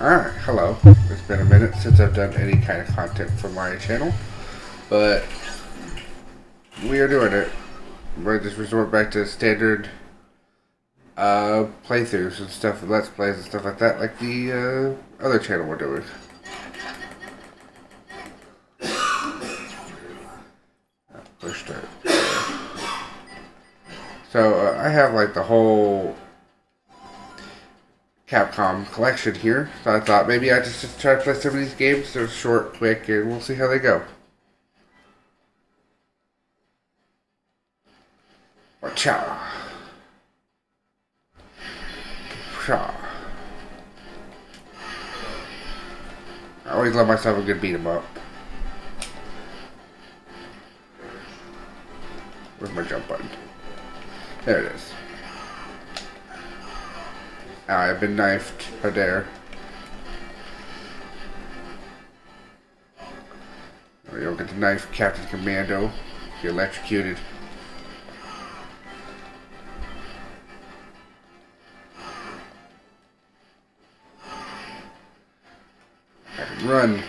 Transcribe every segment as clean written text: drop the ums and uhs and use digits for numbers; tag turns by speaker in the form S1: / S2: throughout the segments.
S1: Alright, hello. It's been a minute since I've done any kind of content for my channel, but we are doing it. We're just resort back to standard playthroughs and stuff, let's plays and stuff like that, like the other channel we're doing. Push start. So I have like the whole Capcom collection here, so I thought maybe I'd just try to play some of these games. They're short, quick, and we'll see how they go. Cha. Cha. I always love myself a good beat 'em up. Where's my jump button? There it is. I've been knifed. How dare. You don't get to knife Captain Commando. You're electrocuted. I can run.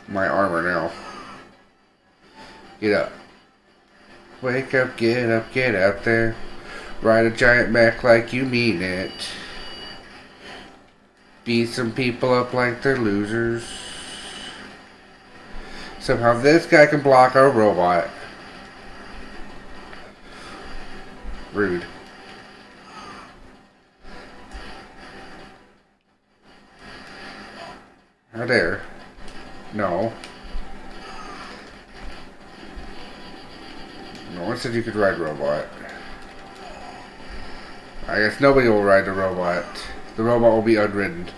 S1: My armor now. Get up. Wake up, get out there. Ride a giant mech like you mean it. Beat some people up like they're losers. Somehow this guy can block our robot. Rude. How dare. No. No one said you could ride a robot. I guess nobody will ride the robot. The robot will be unridden.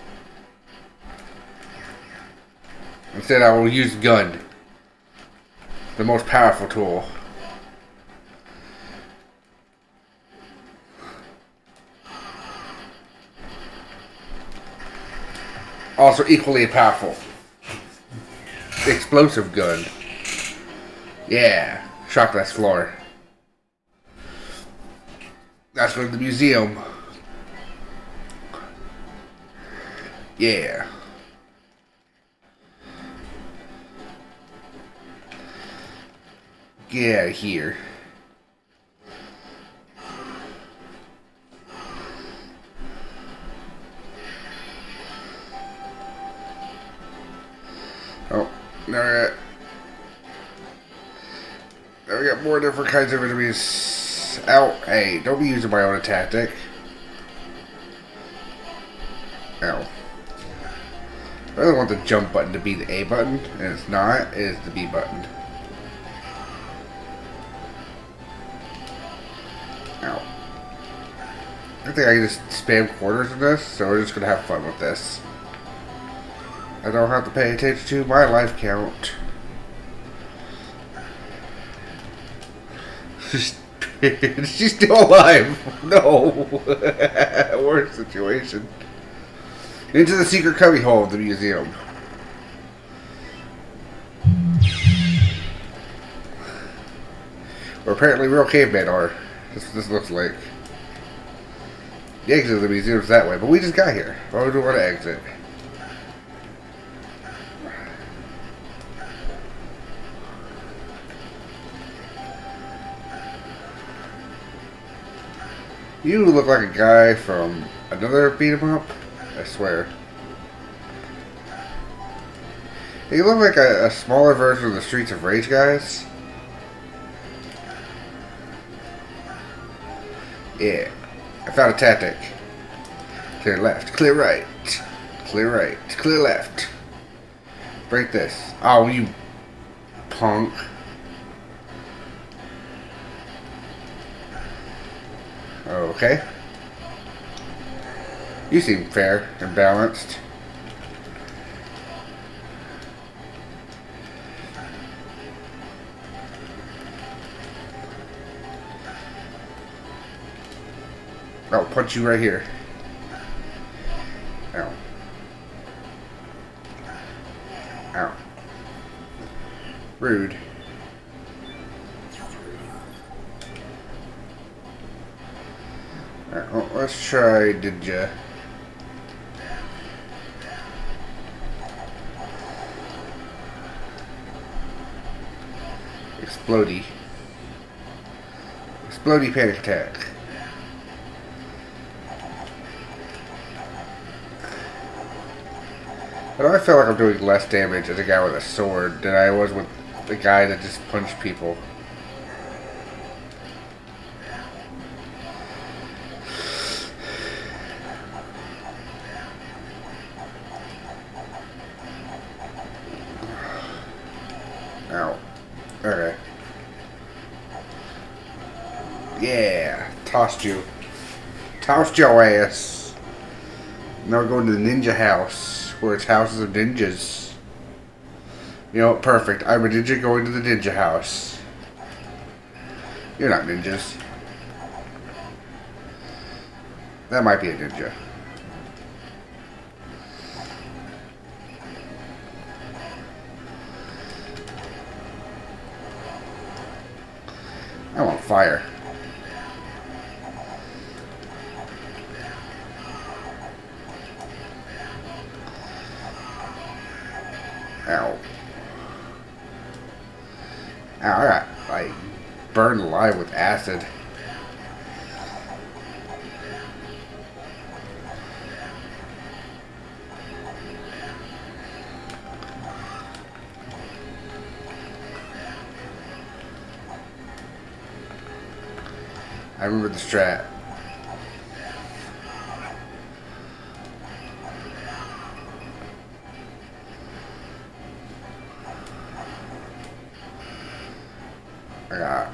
S1: Instead, I will use gun. The most powerful tool. Also equally powerful. Explosive gun. Yeah. Shock glass floor. That's going to the museum. Yeah. Get out of here. Oh, now we got more different kinds of enemies. Ow, hey, don't be using my own tactic. Ow. I really want the jump button to be the A button, and it's not. It is the B button. Ow. I think I can just spam quarters in this, so we're just going to have fun with this. I don't have to pay attention to my life count. She's still alive. No. Worst situation. Into the secret cubbyhole of the museum. Where apparently real cavemen are. This looks like. The exit of the museum is that way, but we just got here. Why would we want to exit? You look like a guy from another beat 'em up. I swear. You look like a smaller version of the Streets of Rage guys. Yeah. I found a tactic. Clear left, clear right. Clear right, clear left. Break this. Oh, you punk. Okay. You seem fair and balanced. I'll punch you right here. Ow. Ow. Rude. Alright, well, let's try Ninja. Explodey. Explodey panic attack. I feel like I'm doing less damage as a guy with a sword than I was with the guy that just punched people. Ow. Okay. Yeah. Tossed you. Tossed your ass. Now we're going to the ninja house, where it's houses of ninjas. You know, perfect. I'm a ninja going to the ninja house. You're not ninjas. That might be a ninja. I'm on fire. Ow. Ow, I got, like, burned alive with acid. I remember the strat. I got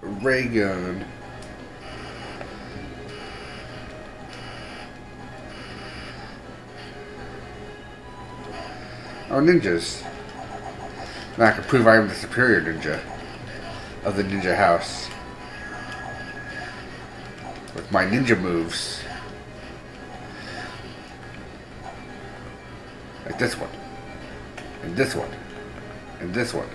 S1: a ray gun. Oh, ninjas. Now I can prove I am the superior ninja of the ninja house. With my ninja moves. Like this one. And this one. And this one.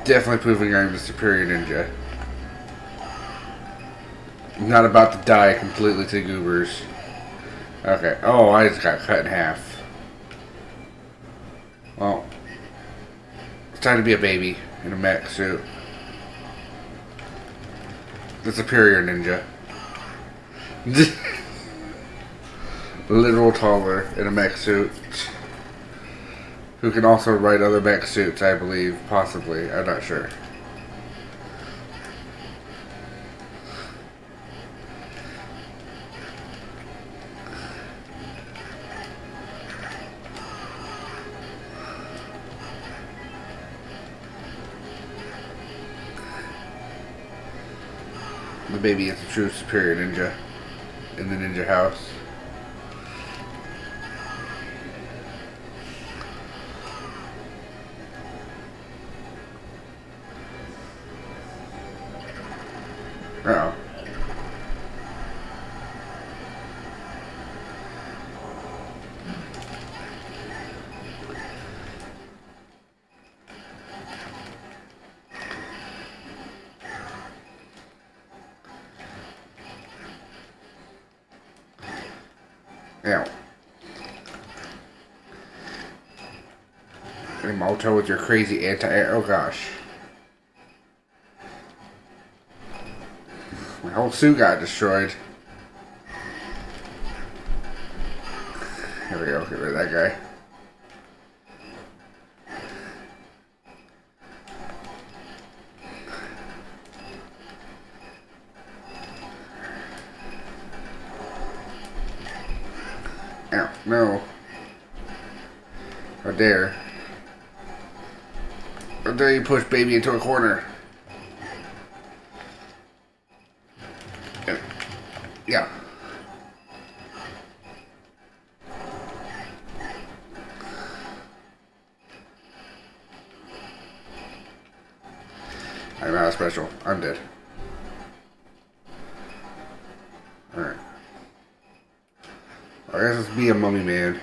S1: Definitely proving I'm the superior ninja. I'm not about to die completely to goobers. Okay. Oh, I just got cut in half. Well, it's time to be a baby in a mech suit. The superior ninja. Literal taller in a mech suit. Who can also ride other mech suits, I believe. Possibly. I'm not sure. The baby is the true superior ninja in the ninja house. Uh-oh. Ow. And Malto with your crazy anti-air. Oh gosh. My whole suit got destroyed. Here we go. Get rid of that guy. Ow. No. How dare. How dare you push baby into a corner. Yeah. I'm out of special. I'm dead. Alright. I guess let's be a mummy man.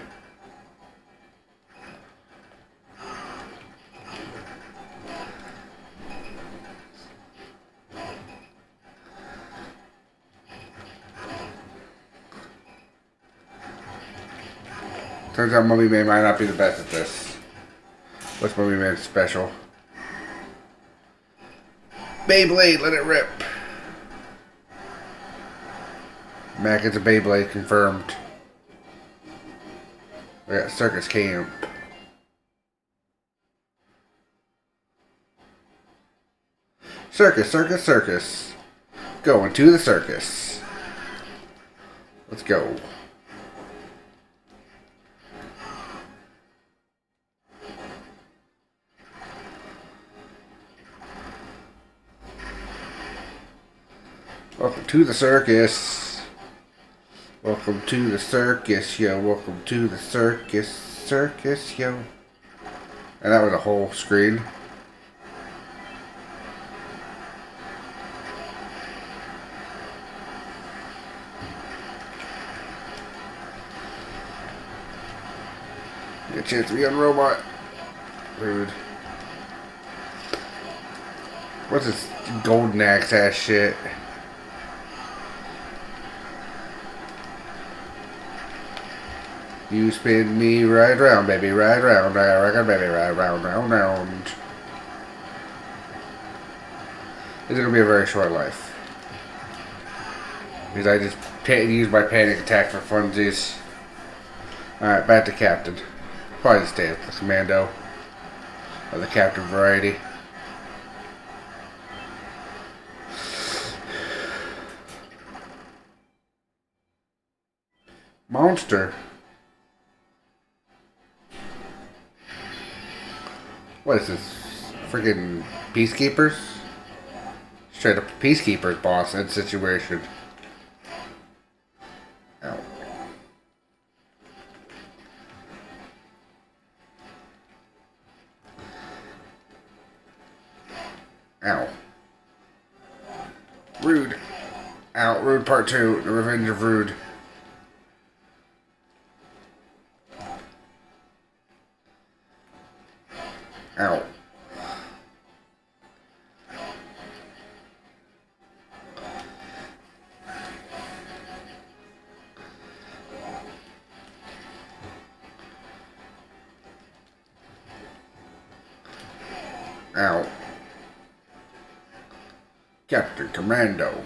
S1: Turns out Mummy Man might not be the best at this. What's Mummy Man's special? Beyblade, let it rip. Mac is a Beyblade, confirmed. We got Circus Camp. Circus, circus, circus. Going to the circus. Let's go. Welcome to the circus. Welcome to the circus, yo. Welcome to the circus, circus, yo. And that was a whole screen. Get a chance to be on robot. Rude. What's this golden axe ass shit? You spin me right round, baby, right round. I reckon, baby, right round, round, round. This is gonna be a very short life. Because I just used my panic attack for funsies. Alright, back to Captain. Probably stay with the Commando. Or the Captain variety. Monster. What is this? Freaking Peacekeepers? Straight up Peacekeepers boss in situation. Ow. Ow. Rude. Ow. Rude Part 2. The Revenge of Rude. Ow. Ow. Captain Commando.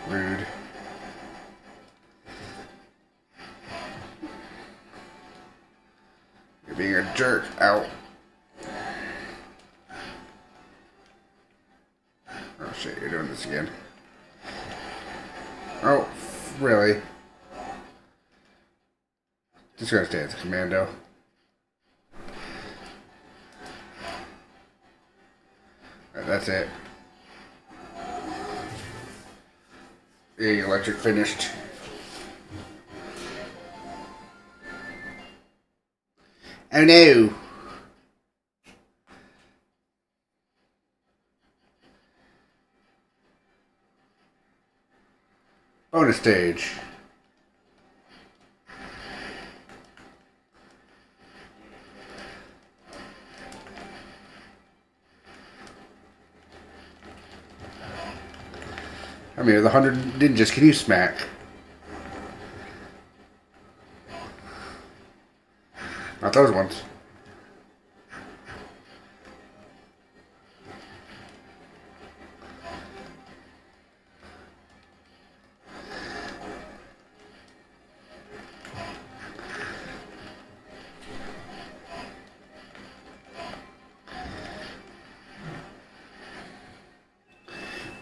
S1: Rude. You're being a jerk. Ow. Oh shit, you're doing this again. Oh, really? Just gonna stay as a Commando. Alright, that's it. The electric finished. Oh no! Bonus stage. I mean, the 100 ninjas can you smack? Not those ones.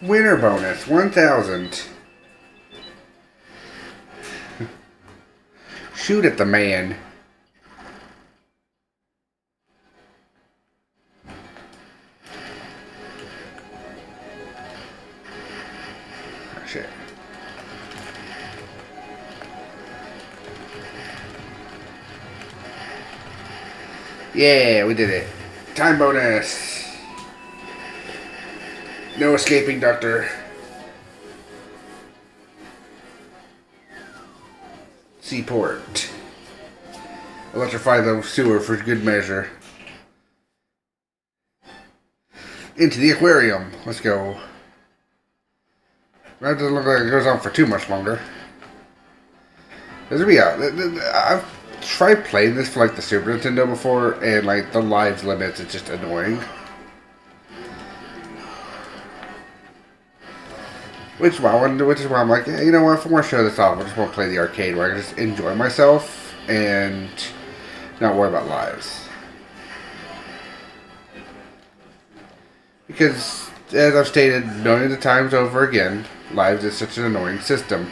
S1: Winner bonus, 1,000. Shoot at the man. Oh, shit. Yeah, we did it. Time bonus. No escaping, Doctor. Seaport. Electrify the sewer for good measure. Into the aquarium. Let's go. That doesn't look like it goes on for too much longer. This would be I've tried playing this for like the Super Nintendo before, and like the lives limits, it's just annoying. Which is why I'm like, yeah, you know what? If I want to show this off, I just want to play the arcade where I can just enjoy myself and not worry about lives. Because, as I've stated millions of times over again, lives is such an annoying system.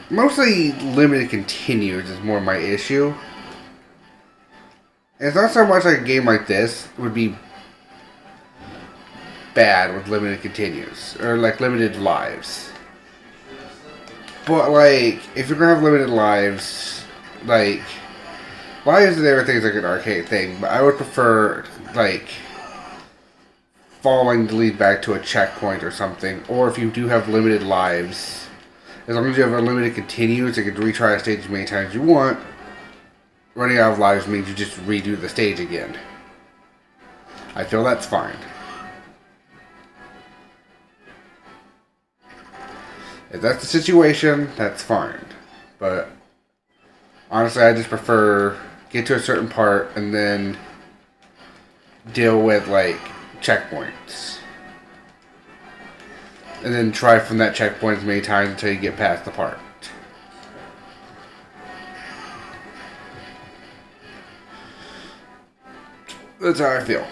S1: Mostly limited continues is more my issue. And it's not so much like a game like this would be bad with limited continues, or like limited lives. But like, if you're gonna have limited lives, like, lives and everything is like an arcade thing, but I would prefer like falling to lead back to a checkpoint or something, or if you do have limited lives, as long as you have a limited continues, you can retry a stage as many times as you want. Running out of lives means you just redo the stage again. I feel that's fine. If that's the situation, that's fine. But honestly, I just prefer get to a certain part and then deal with like checkpoints. And then try from that checkpoint as many times until you get past the part. That's how I feel.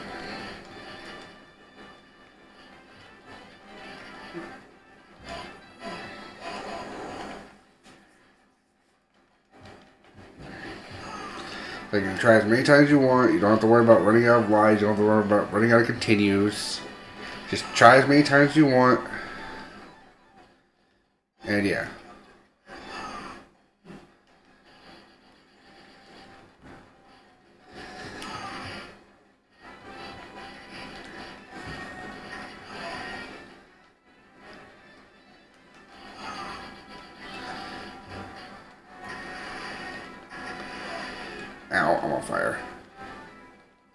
S1: Like, you can try as many times as you want. You don't have to worry about running out of lives. You don't have to worry about running out of continues. Just try as many times as you want. And yeah. Ow, I'm on fire.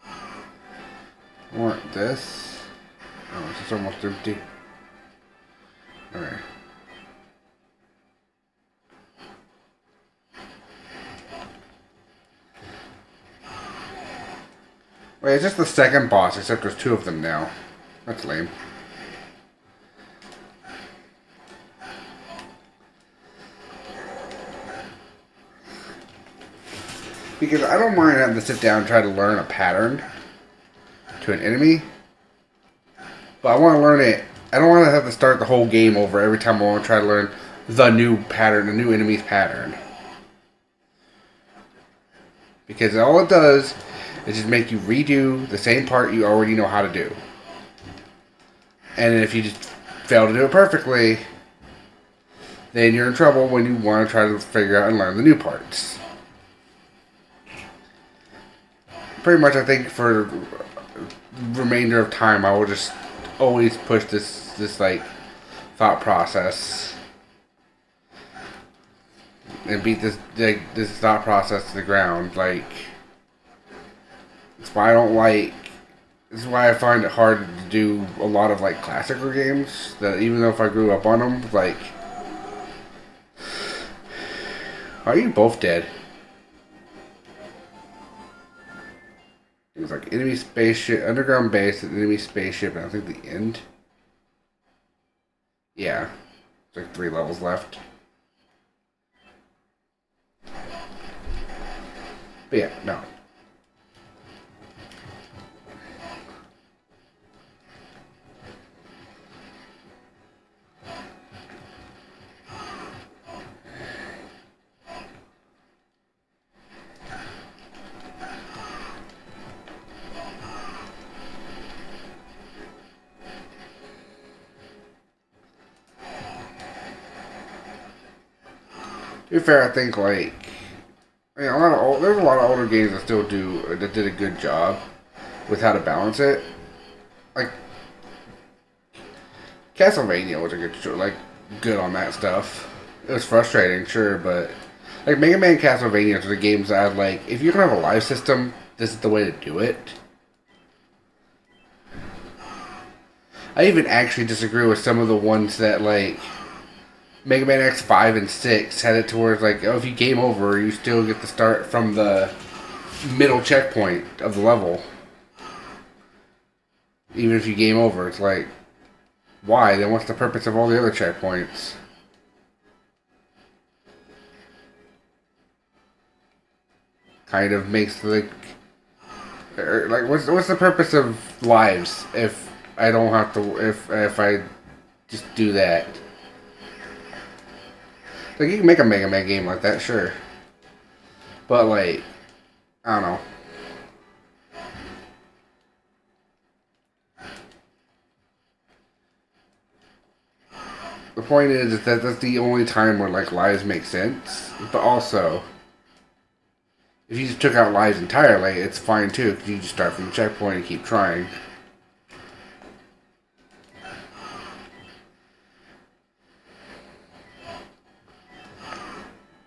S1: I want this. Oh, it's just almost empty. Okay. Wait, it's just the second boss, except there's two of them now. That's lame. Because I don't mind having to sit down and try to learn a pattern to an enemy. But I want to learn it. I don't want to have to start the whole game over every time I want to try to learn the new pattern, the new enemy's pattern. Because all it does is just make you redo the same part you already know how to do. And if you just fail to do it perfectly, then you're in trouble when you want to try to figure out and learn the new parts. Pretty much, I think for the remainder of time, I will just always push this like thought process and beat this thought process to the ground. Like, it's why I don't like. This is why I find it hard to do a lot of like classical games. That even though if I grew up on them, like, are you both dead? It was like enemy spaceship, underground base, and enemy spaceship, and I think the end. Yeah. There's like 3 levels left. But yeah, no. To be fair, I think like there's a lot of older games that still did a good job with how to balance it. Like Castlevania was a good on that stuff. It was frustrating, sure, but like Mega Man and Castlevania are the games that I like. If you don't have a live system, this is the way to do it. I even actually disagree with some of the ones that like Mega Man X 5 and 6 had it towards like, oh, if you game over, you still get to start from the middle checkpoint of the level. Even if you game over, it's like, why? Then what's the purpose of all the other checkpoints? Kind of makes like what's the purpose of lives if I don't have to if I just do that? Like, you can make a Mega Man game like that, sure, but like, I don't know. The point is that that's the only time where like lives make sense, but also, if you just took out lives entirely, it's fine too, because you just start from the checkpoint and keep trying.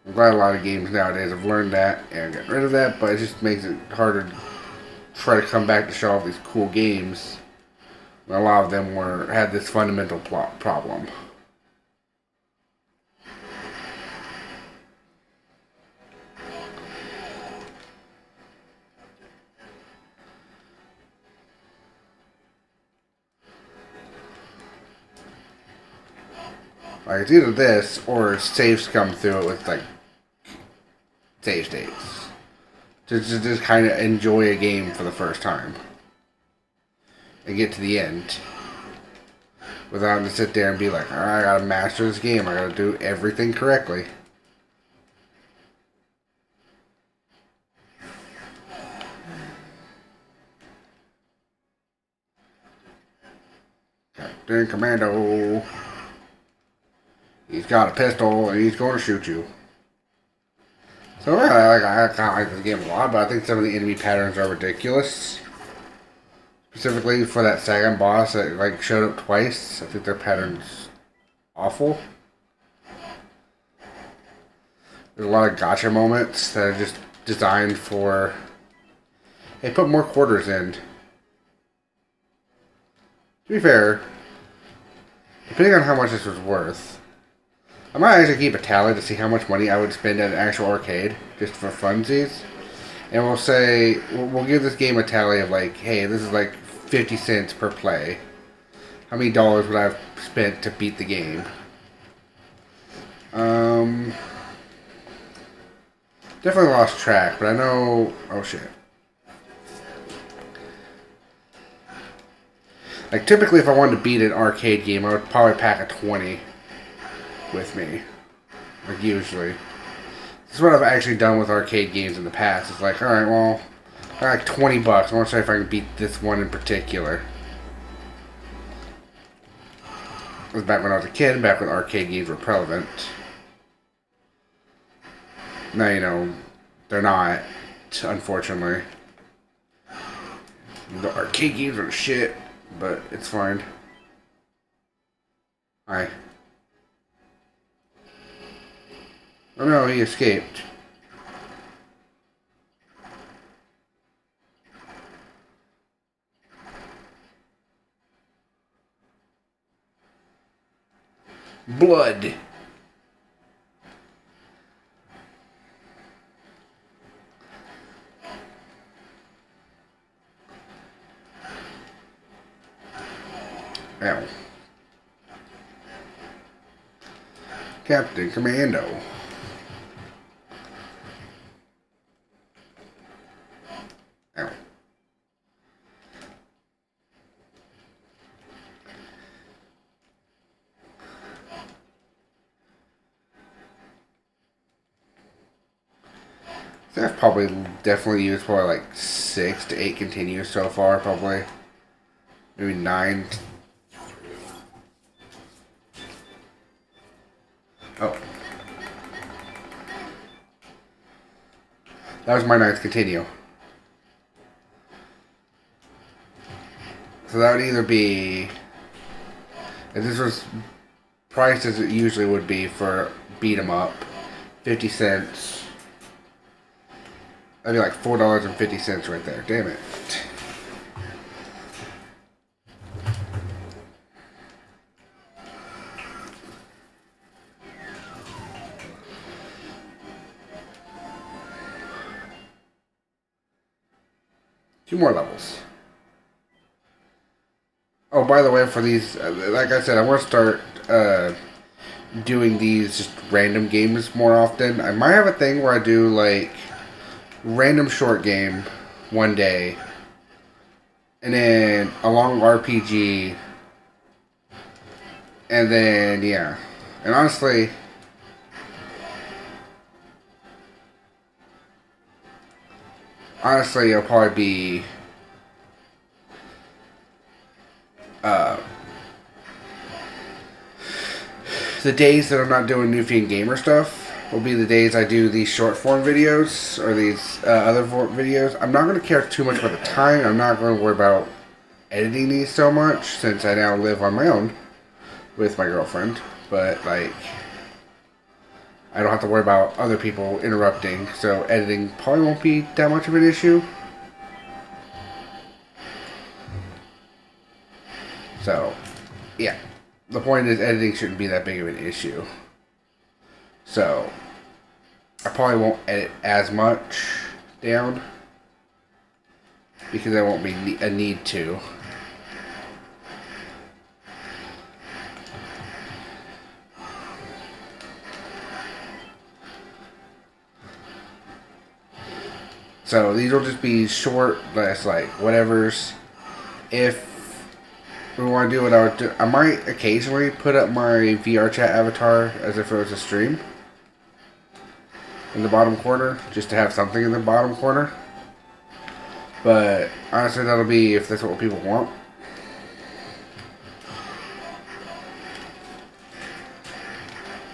S1: I'm glad a lot of games nowadays have learned that and gotten rid of that, but it just makes it harder to try to come back to show off these cool games. A lot of them had this fundamental plot problem. Like, it's either this or saves come through it with like save states. Just kind of enjoy a game for the first time and get to the end without having to sit there and be like, alright, I gotta master this game. I gotta do everything correctly. Captain Commando. He's got a pistol and he's going to shoot you. So I kind of like this game a lot, but I think some of the enemy patterns are ridiculous. Specifically for that second boss that like showed up twice. I think their pattern's awful. There's a lot of gotcha moments that are just designed for, hey, put more quarters in. To be fair, depending on how much this was worth, I might actually keep a tally to see how much money I would spend at an actual arcade, just for funsies. And we'll say, we'll give this game a tally of like, hey, this is like 50 cents per play. How many dollars would I have spent to beat the game? Definitely lost track, but I know, oh shit. Like, typically if I wanted to beat an arcade game, I would probably pack a 20 with me. Like, usually. This is what I've actually done with arcade games in the past. It's like, alright, well, I got like 20 bucks. I want to see if I can beat this one in particular. It was back when I was a kid, back when arcade games were prevalent. Now, you know, they're not, unfortunately. The arcade games are shit, but it's fine. Hi. Oh no, he escaped. Blood. Ow. Captain Commando. Ow. So I've probably definitely used probably like 6 to 8 continues so far, probably. Maybe 9. Oh. That was my 9th continue. So that would either be, if this was priced as it usually would be for beat 'em up, 50 cents. That'd be like $4.50 right there. Damn it. 2 more levels. Oh, by the way, for these, like I said, I want to start doing these just random games more often. I might have a thing where I do like random short game one day, and then a long RPG, and then yeah. And honestly, it'll probably be the days that I'm not doing Newfie and Gamer stuff will be the days I do these short form videos or these other videos. I'm not going to care too much about the time. I'm not going to worry about editing these so much since I now live on my own with my girlfriend. But like, I don't have to worry about other people interrupting, so editing probably won't be that much of an issue. So, yeah. The point is, editing shouldn't be that big of an issue. So, I probably won't edit as much down because there won't be a need to. So, these will just be short, less like whatever's. If we want to do it, I might occasionally put up my VR chat avatar as if it was a stream in the bottom corner, just to have something in the bottom corner. But honestly, that'll be if that's what people want.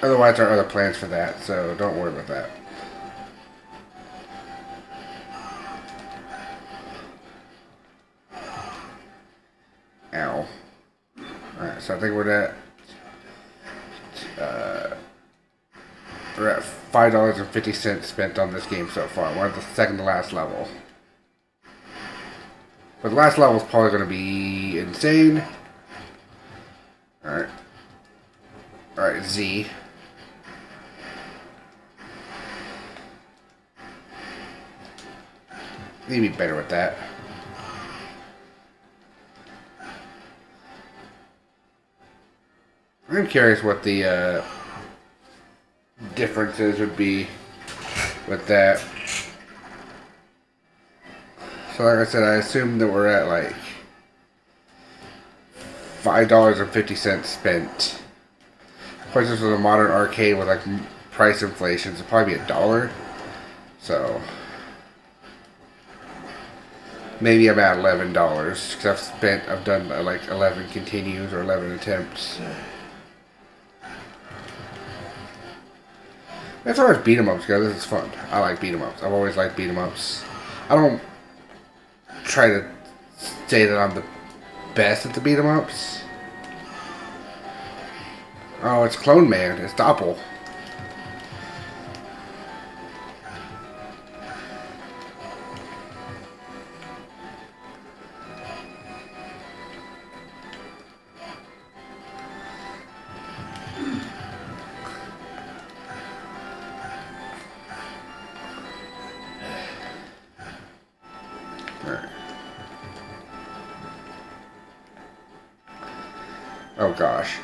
S1: Otherwise, there are other plans for that, so don't worry about that. Ow. Alright, so I think we're at $5.50 spent on this game so far. We're at the second to last level. But the last level is probably going to be insane. Alright. Alright, Z. Need to be better with that. I'm curious what the differences would be with that. So like I said, I assume that we're at like $5.50 spent. Of course, this was a modern arcade with like price inflation, so it'd probably be $1. So maybe I'm at $11 because I've done like 11 continues or 11 attempts. As far as beat 'em ups go, this is fun. I like beat 'em ups. I've always liked beat 'em ups. I don't try to say that I'm the best at the beat 'em ups. Oh, it's Clone Man. It's Doppel. Oh gosh.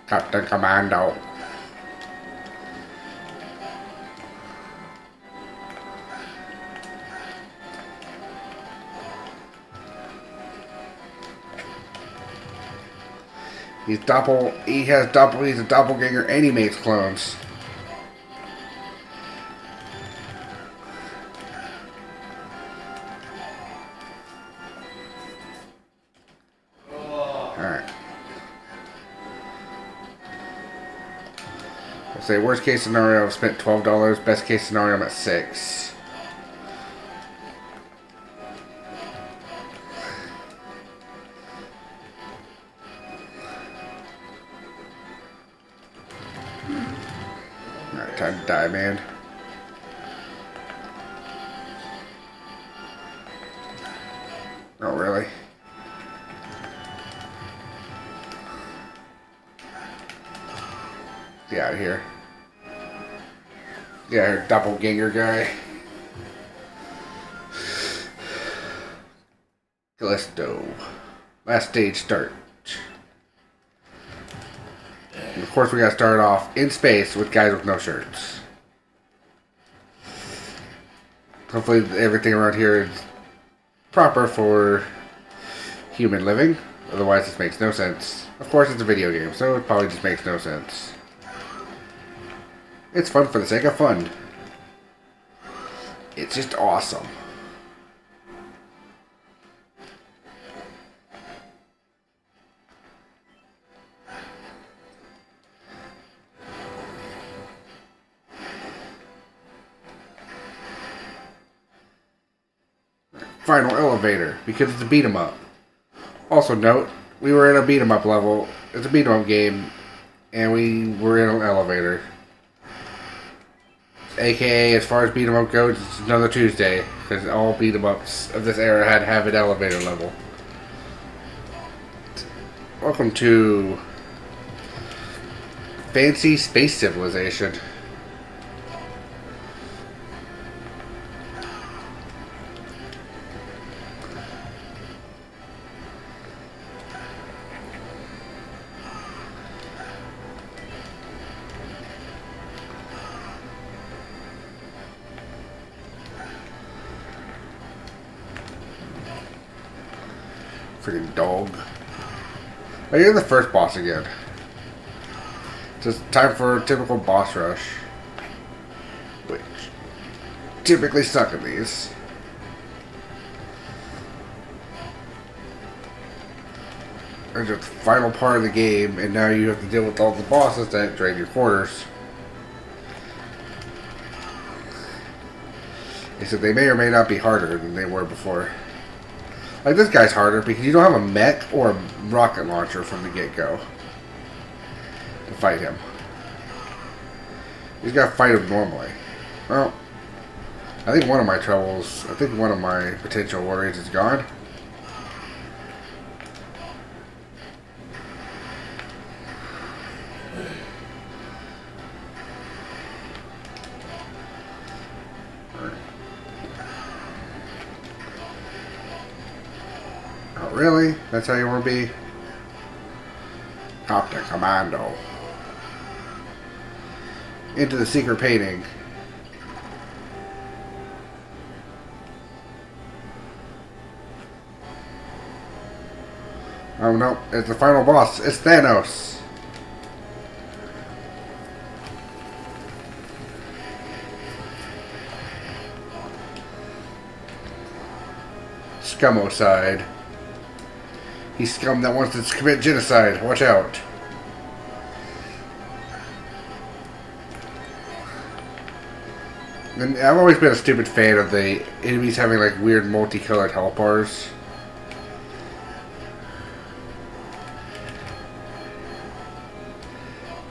S1: Captain Commando. He's a doppelganger and he makes clones. Say worst case scenario, I've spent $12. Best case scenario, I'm at $6. Alright, time to die, man. Oh, really? Get out of here. Yeah, doppelganger guy. Callisto. Last stage start. And of course we gotta start off in space with guys with no shirts. Hopefully everything around here is proper for human living. Otherwise this makes no sense. Of course it's a video game, so it probably just makes no sense. It's fun for the sake of fun. It's just awesome. Final elevator, because it's a beat 'em up. Also note, we were in a beat 'em up level. It's a beat 'em up game, and we were in an elevator. AKA, as far as beat 'em up goes, it's another Tuesday, because all beat 'em ups of this era had to have an elevator level. Welcome to Fancy Space Civilization. Freaking dog. Oh, you're the first boss again. Just time for a typical boss rush. Which typically suck at these. There's the final part of the game, and now you have to deal with all the bosses that drain your quarters. Except they may or may not be harder than they were before. Like, this guy's harder because you don't have a mech or a rocket launcher from the get-go to fight him. You just gotta fight him normally. Well, I think one of my troubles, I think one of my potential worries is gone. Really? That's how you want to be? Captain Commando. Into the secret painting. Oh no, it's the final boss. It's Thanos. Scumocide. He's scum that wants to commit genocide. Watch out. And I've always been a stupid fan of the enemies having like weird multicolored health bars.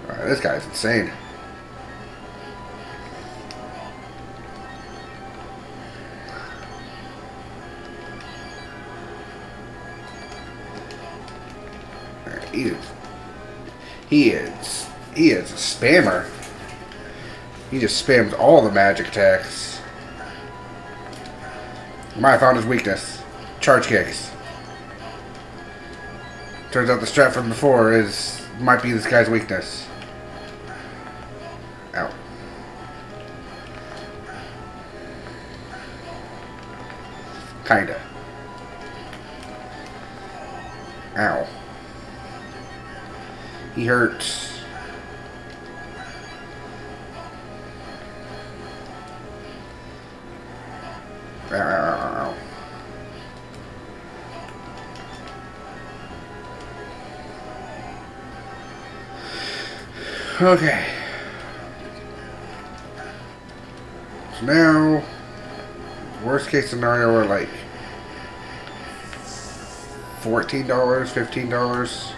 S1: Alright, this guy's insane. He is a spammer. He just spams all the magic attacks. I found his weakness. Charge kicks. Turns out the strat from before might be this guy's weakness. Ow. Kinda. Ow. He hurts. Ow. Okay. So now, worst case scenario, we're like $14, $15.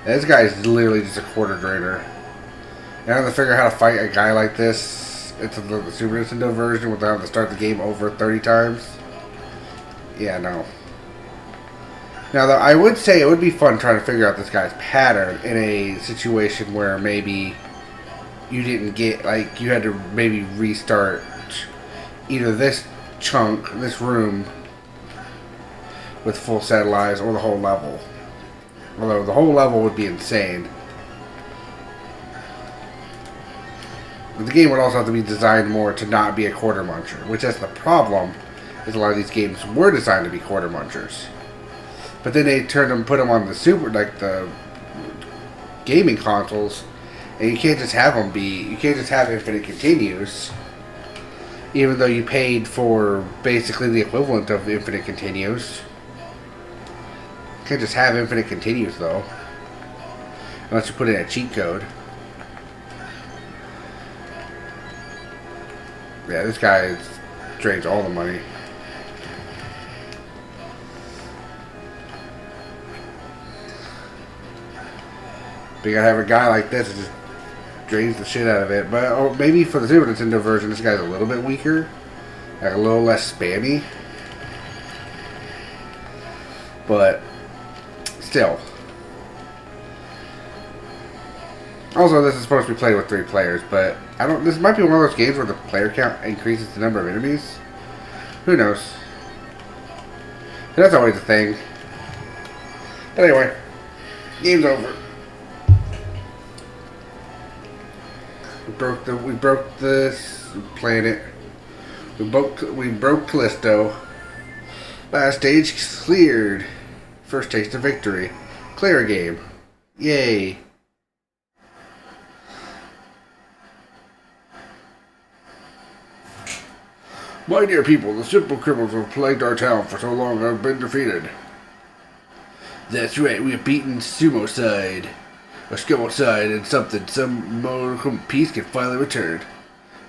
S1: This guy is literally just a quarter drainer. Now to figure out how to fight a guy like this, it's the Super Nintendo version without having to start the game over 30 times. Yeah, no. Now, though, I would say it would be fun trying to figure out this guy's pattern in a situation where maybe you didn't get, like, you had to maybe restart either this chunk, this room, with full set of lives or the whole level. Although the whole level would be insane. But the game would also have to be designed more to not be a quarter muncher, which is the problem. Is a lot of these games were designed to be quarter munchers, but then they put them on the the gaming consoles, and you can't just have them you can't just have infinite continues, even though you paid for basically the equivalent of infinite continues. You can't just have infinite continues though, unless you put in a cheat code. Yeah, this guy drains all the money. But you gotta have a guy like this that just drains the shit out of it. But maybe for the Super Nintendo version, this guy's a little bit weaker. Like a little less spammy. But still. Also, this is supposed to be played with 3 players, but this might be one of those games where the player count increases the number of enemies. Who knows? That's always a thing. But anyway, game's over. We broke this planet. We broke Callisto. Last stage cleared. First taste of victory. Clear a game. Yay. My dear people, the simple criminals have plagued our town for so long have been defeated. That's right, we have beaten Sumo-side. A Scummo-side and some more peace can finally return.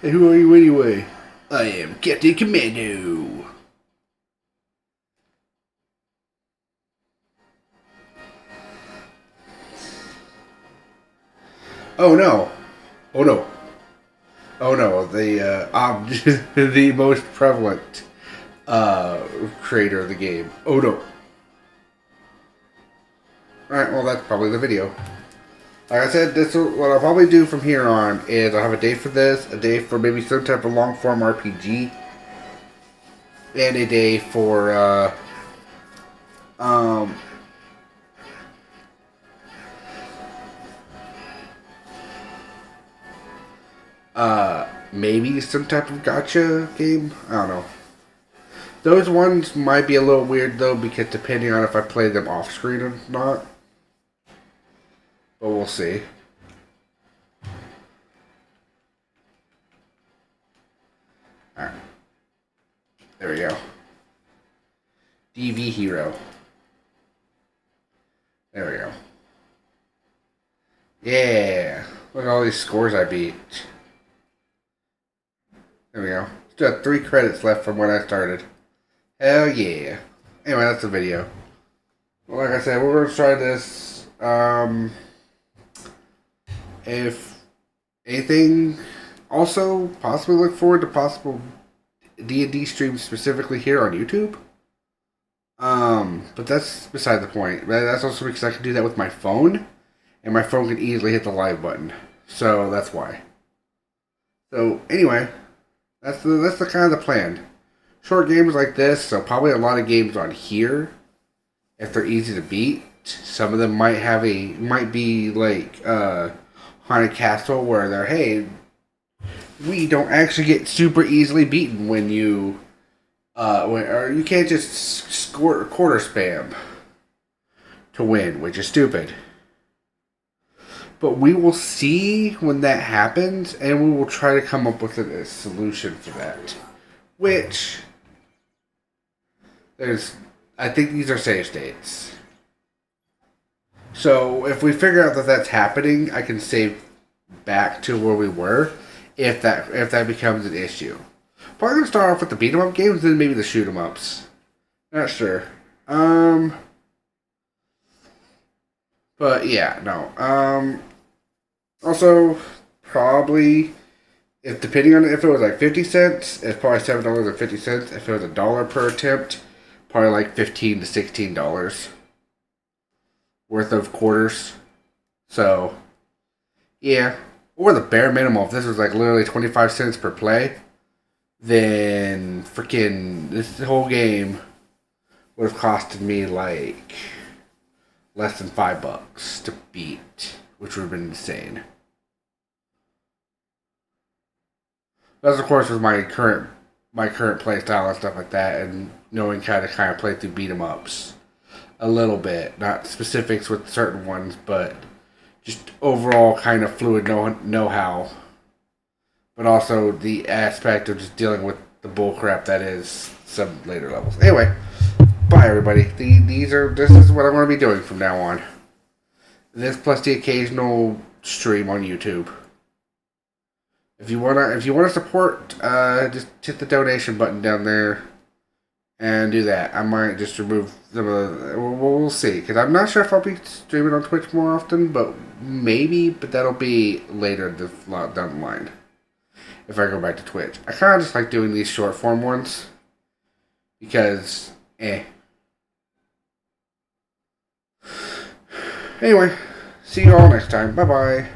S1: And who are you anyway? I am Captain Commando. Oh no. Oh no. Oh no, the most prevalent creator of the game. Oh no. Alright, well that's probably the video. Like I said, what I'll probably do from here on is I'll have a day for this, a day for maybe some type of long form RPG, and a day for maybe some type of gacha game. I don't know. Those ones might be a little weird though, because depending on if I play them off screen or not. But we'll see. Alright. There we go. DV Hero. There we go. Yeah. Look at all these scores I beat. There we go. Still have 3 credits left from when I started. Hell yeah. Anyway, that's the video. Well, like I said, we're going to try this. If anything, also possibly look forward to possible D&D streams specifically here on YouTube. But that's beside the point. That's also because I can do that with my phone, and my phone can easily hit the live button. So that's why. So anyway, that's the kind of the plan. Short games like this, so probably a lot of games on here, if they're easy to beat. Some of them might be like Haunted Castle, where they're, hey, we don't actually get super easily beaten when you or you can't just score quarter spam to win, which is stupid. But we will see when that happens, and we will try to come up with a solution for that. Which I think these are save states. So if we figure out that that's happening, I can save back to where we were if that becomes an issue. Probably gonna start off with the beat 'em up games, then maybe the shoot 'em ups. Not sure. But yeah, no. Also, probably depending on if it was like 50 cents, it's probably $7.50. If it was $1 per attempt, probably like $15 to $16 worth of quarters. So, yeah. Or the bare minimum, if this was like literally 25 cents per play, then freaking this whole game would have costed me like less than $5 to beat, which would have been insane. That's of course with my current play style and stuff like that, and knowing how to kind of play through beat 'em ups a little bit, not specifics with certain ones, but just overall kind of fluid know-how, but also the aspect of just dealing with the bullcrap that is some later levels. Anyway, bye everybody. This is what I'm going to be doing from now on. This plus the occasional stream on YouTube. If you wanna support, just hit the donation button down there and do that. I might just remove some of the... We'll see, because I'm not sure if I'll be streaming on Twitch more often, but maybe. But that'll be later down the line if I go back to Twitch. I kind of just like doing these short form ones because, Anyway, see you all next time. Bye bye.